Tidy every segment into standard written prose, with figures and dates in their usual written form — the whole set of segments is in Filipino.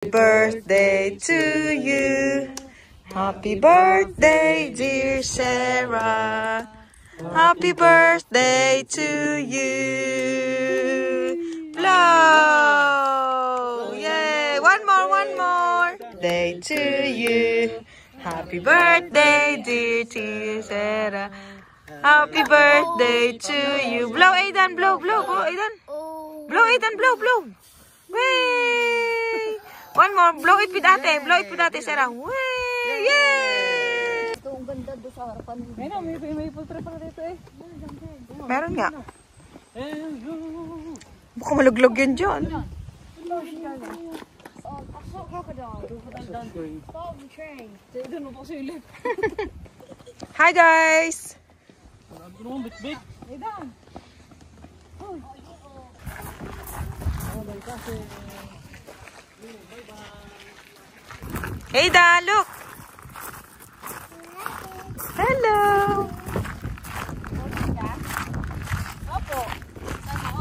Birthday to you. Happy birthday, dear Sarah. Happy birthday to you. Blow! Yay! One more. Day to you. Happy birthday, dear Sarah. Happy birthday to you. Blow, Aidan. Blow, Aidan. Blow, Aidan. Blow. Way! One more. Blow it with ate. Sarah. Way! Yay! Ito ang ganda doon sa harapan. May pultre pala dito eh. Meron nga. Baka maluglog yan dyan. Hi guys! Hey Dan, look! Hello! Opo.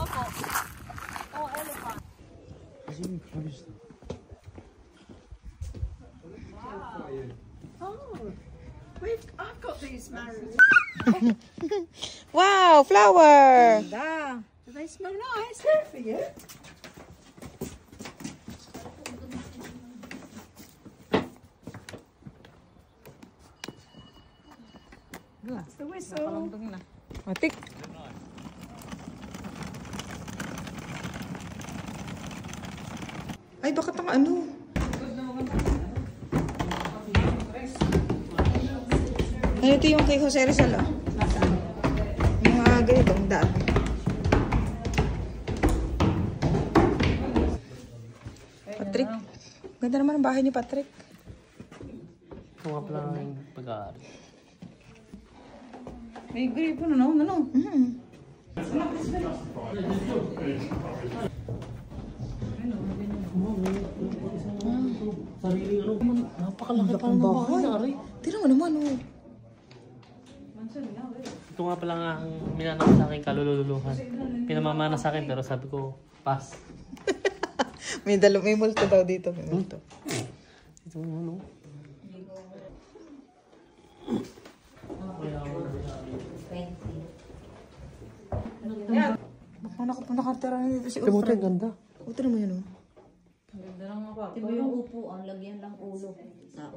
Opo. Oh, elephant. Wait, I've got these marrows. Wow, flower! Do they smell nice? Good for you. That's the whistle. Matik. Ay, bakit ang ano? Ay, ito yung kay Jose Rizal, ah. Yung mga ganitong daan. Patrick. Ganda naman ang bahay ni Patrick. Ito nga pala ang pag-aari. May gripo na no? Sariling ano, napakalaki pa ng bahay. Tignan mo naman, oh. Ito nga pala nga ang minanang sa akin kalululuhan. Pinamamana sa akin pero sabi ko, pass. May multo daw dito. May multo. Ito nga ano. Baka nakatira na dito si Ito mo Ultra. ito, ganda. Ito naman yun, oh. Ito yung upuan, lagyan lang ulo. Sa